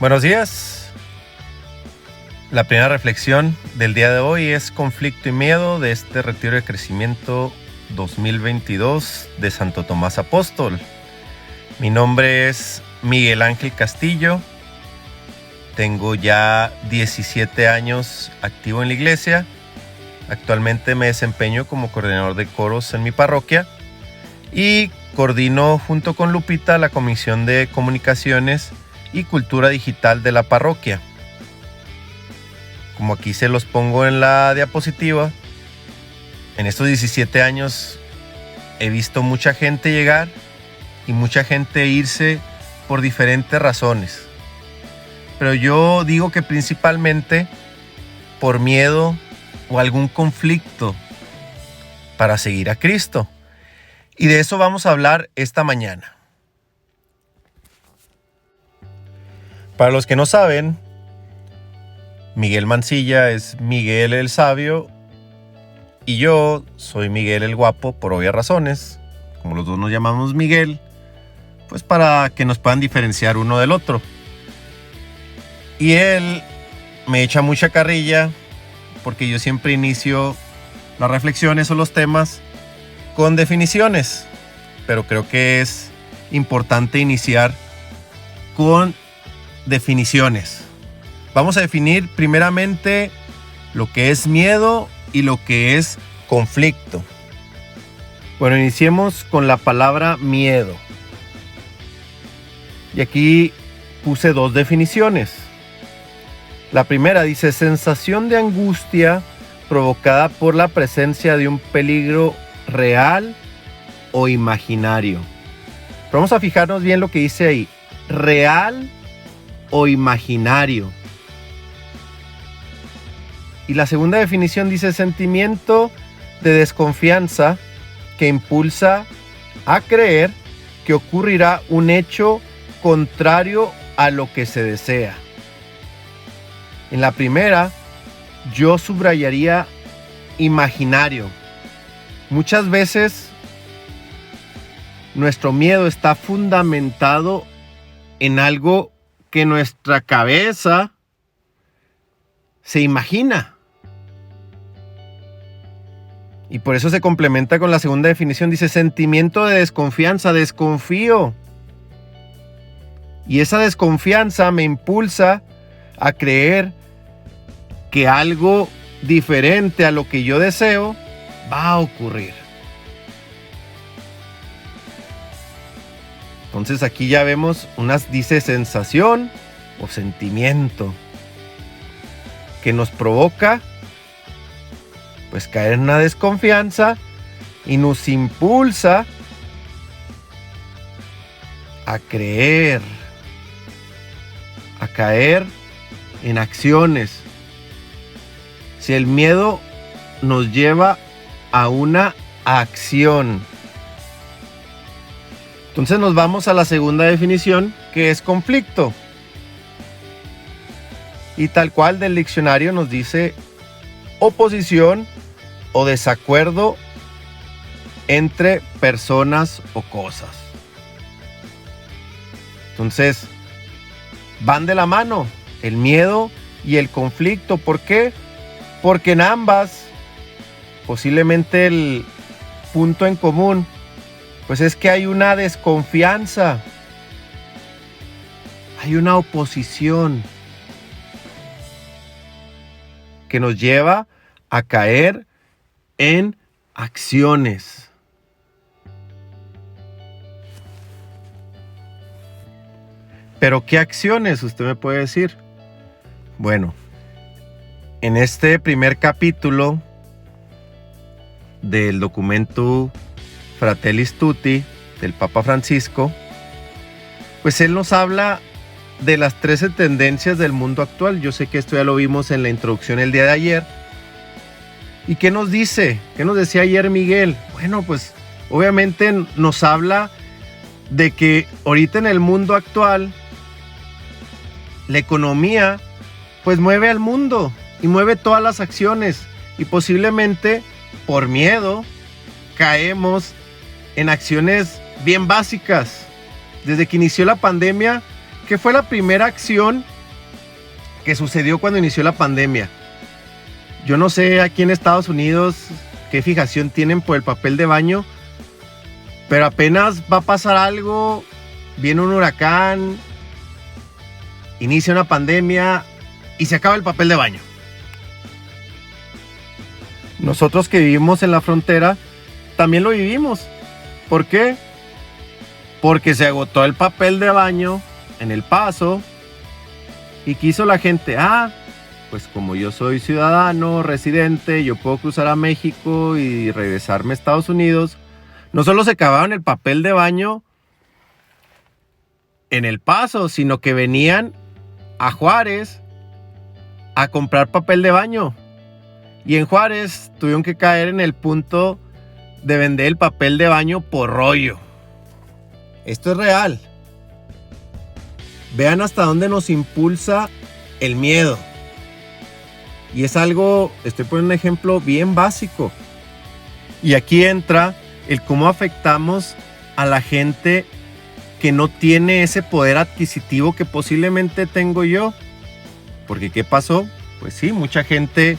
Buenos días. La primera reflexión del día de hoy es conflicto y miedo de este retiro de crecimiento 2022 de Santo Tomás Apóstol. Mi nombre es Miguel Ángel Castillo. Tengo ya 17 años activo en la iglesia. Actualmente me desempeño como coordinador de coros en mi parroquia y coordino junto con Lupita la Comisión de Comunicaciones y Cultura Digital de la parroquia. Como aquí se los pongo en la diapositiva, en estos 17 años he visto mucha gente llegar y mucha gente irse por diferentes razones. Pero yo digo que principalmente por miedo o algún conflicto para seguir a Cristo. Y de eso vamos a hablar esta mañana. Para los que no saben, Miguel Mancilla es Miguel el Sabio y yo soy Miguel el Guapo por obvias razones. Como los dos nos llamamos Miguel, pues para que nos puedan diferenciar uno del otro. Y él me echa mucha carrilla porque yo siempre inicio las reflexiones o los temas con definiciones, pero creo que es importante iniciar con definiciones. Vamos a definir primeramente lo que es miedo y lo que es conflicto. Bueno, iniciemos con la palabra miedo. Y aquí puse dos definiciones. La primera dice sensación de angustia provocada por la presencia de un peligro real o imaginario. Pero vamos a fijarnos bien lo que dice ahí. Real o imaginario. Y la segunda definición dice sentimiento de desconfianza que impulsa a creer que ocurrirá un hecho contrario a lo que se desea. En la primera, yo subrayaría imaginario. Muchas veces nuestro miedo está fundamentado en algo que nuestra cabeza se imagina. Y por eso se complementa con la segunda definición. Dice sentimiento de desconfianza, desconfío. Y esa desconfianza me impulsa a creer que algo diferente a lo que yo deseo va a ocurrir. Entonces aquí ya vemos dice sensación o sentimiento que nos provoca pues caer en una desconfianza y nos impulsa a creer, a caer en acciones. Si el miedo nos lleva a una acción. Entonces nos vamos a la segunda definición, que es conflicto. Y tal cual del diccionario nos dice oposición o desacuerdo entre personas o cosas. Entonces, van de la mano el miedo y el conflicto. ¿Por qué? Porque en ambas, posiblemente el punto en común, pues es que hay una desconfianza, hay una oposición que nos lleva a caer en acciones. ¿Pero qué acciones? Usted me puede decir. Bueno, en este primer capítulo del documento Fratelli Tutti del Papa Francisco, pues él nos habla de las 13 tendencias del mundo actual. Yo sé que esto ya lo vimos en la introducción el día de ayer. ¿Y qué nos dice? ¿Qué nos decía ayer Miguel? Bueno, pues obviamente nos habla de que ahorita en el mundo actual la economía pues mueve al mundo y mueve todas las acciones y posiblemente por miedo caemos en acciones bien básicas. Desde que inició la pandemia, ¿qué fue la primera acción que sucedió cuando inició la pandemia. Yo no sé aquí en Estados Unidos qué fijación tienen por el papel de baño, pero apenas va a pasar algo, viene un huracán, inicia una pandemia y se acaba el papel de baño. Nosotros que vivimos en la frontera también lo vivimos. ¿Por qué? Porque se agotó el papel de baño en El Paso y quiso la gente, pues como yo soy ciudadano, residente, yo puedo cruzar a México y regresarme a Estados Unidos. No solo se acabaron el papel de baño en El Paso, sino que venían a Juárez a comprar papel de baño. Y en Juárez tuvieron que caer en el punto de vender el papel de baño por rollo. Esto es real. Vean hasta dónde nos impulsa el miedo. Y es algo, estoy poniendo un ejemplo bien básico. Y aquí entra el cómo afectamos a la gente que no tiene ese poder adquisitivo que posiblemente tengo yo. Porque ¿qué pasó? Pues sí, mucha gente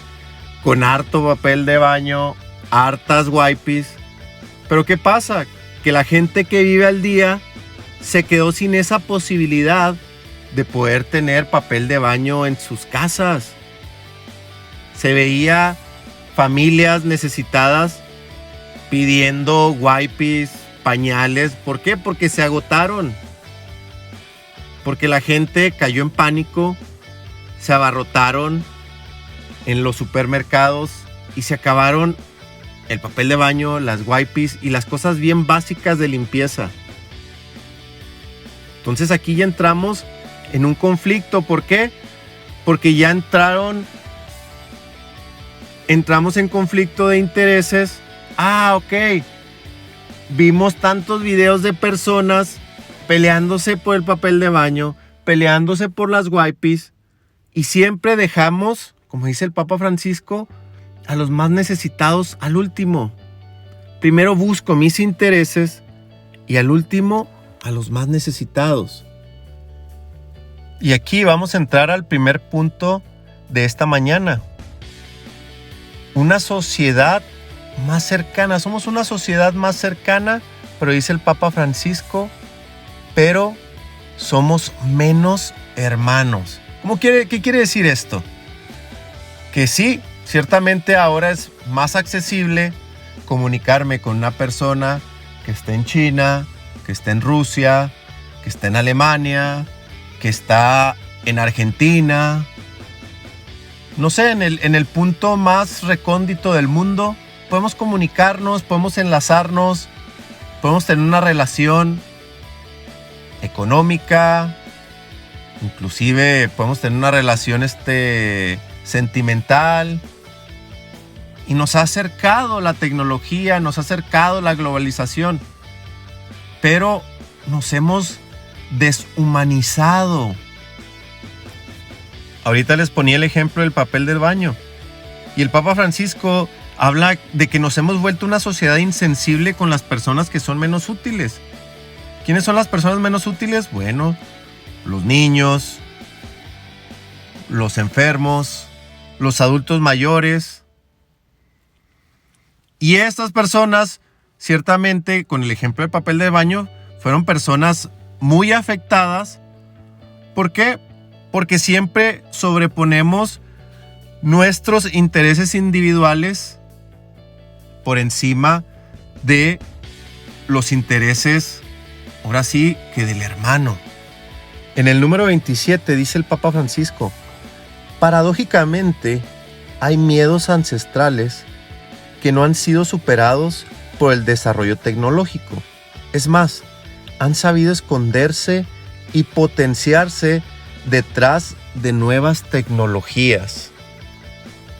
con harto papel de baño, hartas wipes. Pero ¿qué pasa? Que la gente que vive al día se quedó sin esa posibilidad de poder tener papel de baño en sus casas. Se veía familias necesitadas pidiendo wipes, pañales. ¿Por qué? Porque se agotaron. Porque la gente cayó en pánico, se abarrotaron en los supermercados y se acabaron el papel de baño, las wipes y las cosas bien básicas de limpieza. Entonces aquí ya entramos en un conflicto. ¿Por qué? Porque ya entramos en conflicto de intereses. Ok. Vimos tantos videos de personas peleándose por el papel de baño, peleándose por las wipes, y siempre dejamos, como dice el Papa Francisco, a los más necesitados al último. Primero busco mis intereses y al último a los más necesitados. Y aquí vamos a entrar al primer punto de esta mañana. Una sociedad más cercana. Somos una sociedad más cercana, pero dice el Papa Francisco, pero somos menos hermanos. ¿Qué quiere decir esto? Que sí, ciertamente ahora es más accesible comunicarme con una persona que está en China, que está en Rusia, que está en Alemania, que está en Argentina. No sé, en el punto más recóndito del mundo, podemos comunicarnos, podemos enlazarnos, podemos tener una relación económica, inclusive podemos tener una relación sentimental. Y nos ha acercado la tecnología, nos ha acercado la globalización, pero nos hemos deshumanizado. Ahorita les ponía el ejemplo del papel del baño. Y el Papa Francisco habla de que nos hemos vuelto una sociedad insensible con las personas que son menos útiles. ¿Quiénes son las personas menos útiles? Bueno, los niños, los enfermos, los adultos mayores. Y estas personas, ciertamente, con el ejemplo del papel de baño, fueron personas muy afectadas. ¿Por qué? Porque siempre sobreponemos nuestros intereses individuales por encima de los intereses, ahora sí, que del hermano. En el número 27 dice el Papa Francisco, paradójicamente hay miedos ancestrales que no han sido superados por el desarrollo tecnológico. Es más, han sabido esconderse y potenciarse detrás de nuevas tecnologías.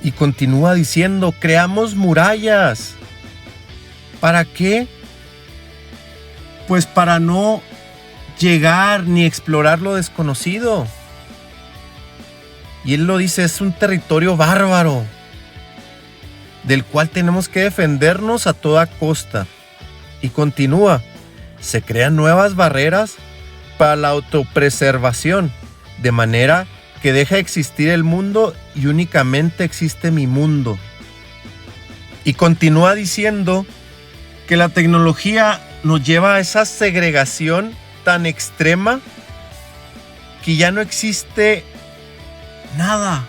Y continúa diciendo, creamos murallas. ¿Para qué? Pues para no llegar ni explorar lo desconocido. Y él lo dice, es un territorio bárbaro, del cual tenemos que defendernos a toda costa. Y continúa, se crean nuevas barreras para la autopreservación, de manera que deja de existir el mundo y únicamente existe mi mundo. Y continúa diciendo que la tecnología nos lleva a esa segregación tan extrema que ya no existe nada.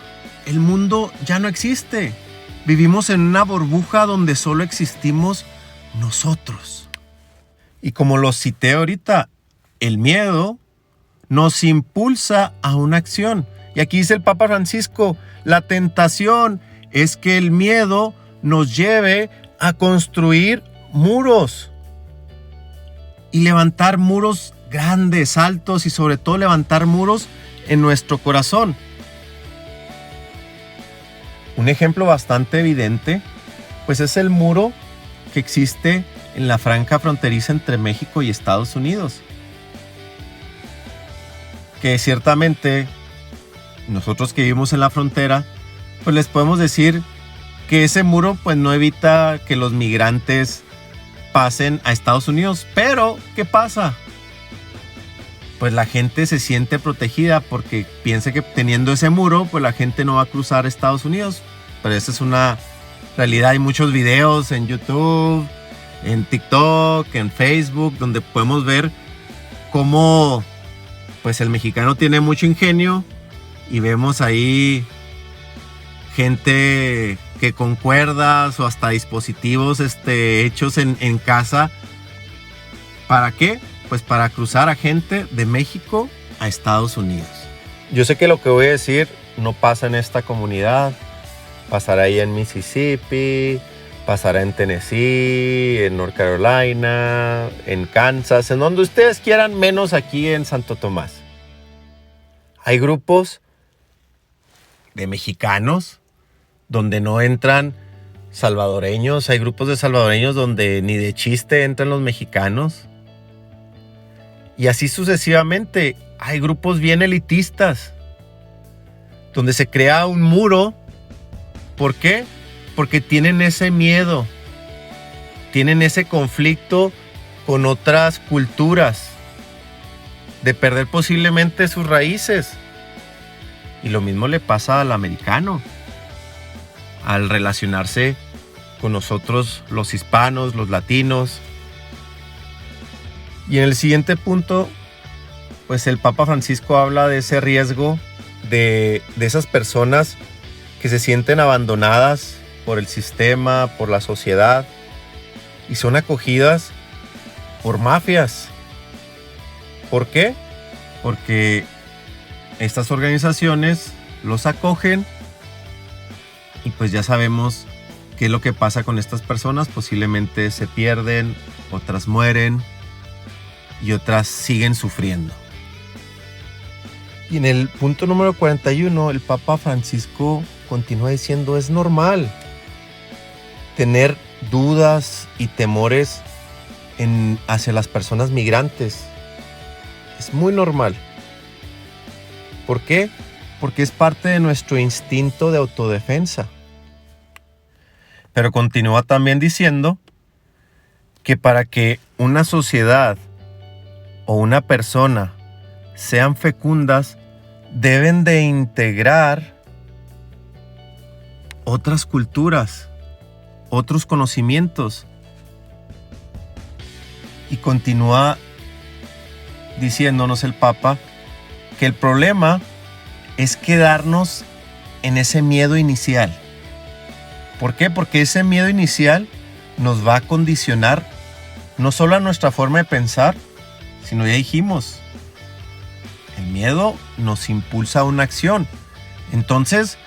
El mundo ya no existe. Vivimos en una burbuja donde solo existimos nosotros. Y como lo cité ahorita, el miedo nos impulsa a una acción. Y aquí dice el Papa Francisco, la tentación es que el miedo nos lleve a construir muros y levantar muros grandes, altos y sobre todo levantar muros en nuestro corazón. Un ejemplo bastante evidente, pues es el muro que existe en la franja fronteriza entre México y Estados Unidos. Que ciertamente nosotros que vivimos en la frontera, pues les podemos decir que ese muro pues no evita que los migrantes pasen a Estados Unidos. Pero, ¿qué pasa? Pues la gente se siente protegida porque piensa que teniendo ese muro, pues la gente no va a cruzar a Estados Unidos. Pero esa es una realidad. Hay muchos videos en YouTube, en TikTok, en Facebook, donde podemos ver cómo pues el mexicano tiene mucho ingenio y vemos ahí gente que con cuerdas o hasta dispositivos hechos en casa. ¿Para qué? Pues para cruzar a gente de México a Estados Unidos. Yo sé que lo que voy a decir no pasa en esta comunidad. Pasará ahí en Mississippi, pasará en Tennessee, en North Carolina, en Kansas, en donde ustedes quieran, menos aquí en Santo Tomás. Hay grupos de mexicanos donde no entran salvadoreños. Hay grupos de salvadoreños donde ni de chiste entran los mexicanos. Y así sucesivamente. Hay grupos bien elitistas donde se crea un muro. ¿Por qué? Porque tienen ese miedo. Tienen ese conflicto con otras culturas. De perder posiblemente sus raíces. Y lo mismo le pasa al americano. Al relacionarse con nosotros los hispanos, los latinos. Y en el siguiente punto, pues el Papa Francisco habla de ese riesgo de esas personas que se sienten abandonadas por el sistema, por la sociedad, y son acogidas por mafias. ¿Por qué? Porque estas organizaciones los acogen y pues ya sabemos qué es lo que pasa con estas personas. Posiblemente se pierden, otras mueren y otras siguen sufriendo. Y en el punto número 41, el Papa Francisco continúa diciendo, es normal tener dudas y temores hacia las personas migrantes. Es muy normal. ¿Por qué? Porque es parte de nuestro instinto de autodefensa. Pero continúa también diciendo que para que una sociedad o una persona sean fecundas, deben de integrar otras culturas, otros conocimientos. Y continúa diciéndonos el Papa que el problema es quedarnos en ese miedo inicial. ¿Por qué? Porque ese miedo inicial nos va a condicionar no solo a nuestra forma de pensar, sino ya dijimos, el miedo nos impulsa a una acción. Entonces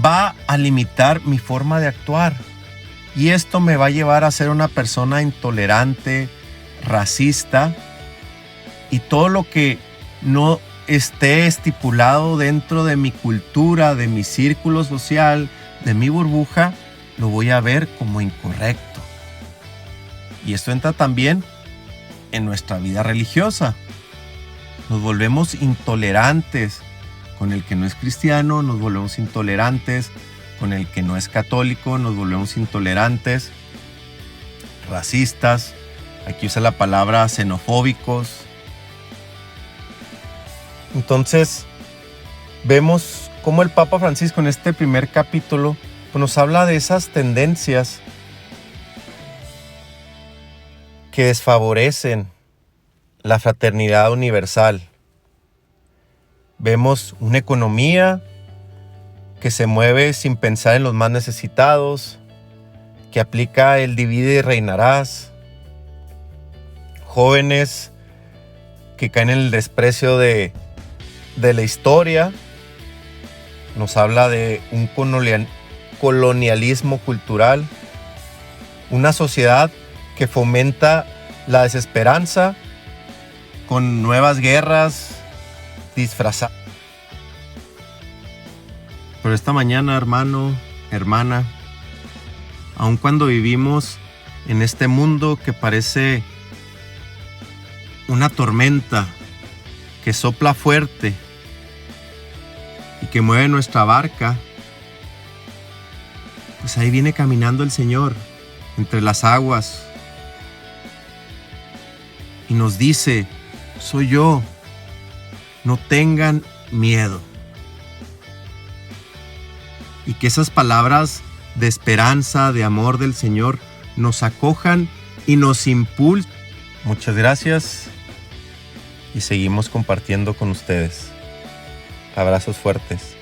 va a limitar mi forma de actuar. Y esto me va a llevar a ser una persona intolerante, racista, y todo lo que no esté estipulado dentro de mi cultura, de mi círculo social, de mi burbuja, lo voy a ver como incorrecto. Y esto entra también en nuestra vida religiosa. Nos volvemos intolerantes con el que no es cristiano, nos volvemos intolerantes con el que no es católico, nos volvemos intolerantes, racistas, aquí usa la palabra xenofóbicos. Entonces, vemos cómo el Papa Francisco en este primer capítulo pues, nos habla de esas tendencias que desfavorecen la fraternidad universal. Vemos una economía que se mueve sin pensar en los más necesitados, que aplica el divide y reinarás, jóvenes que caen en el desprecio de la historia. Nos habla de un colonialismo cultural, una sociedad que fomenta la desesperanza con nuevas guerras disfrazadas. Pero esta mañana, hermano, hermana, aun cuando vivimos en este mundo que parece una tormenta que sopla fuerte y que mueve nuestra barca, pues ahí viene caminando el Señor entre las aguas y nos dice: soy yo, no tengan miedo. Y que esas palabras de esperanza, de amor del Señor nos acojan y nos impulsen. Muchas gracias y seguimos compartiendo con ustedes. Abrazos fuertes.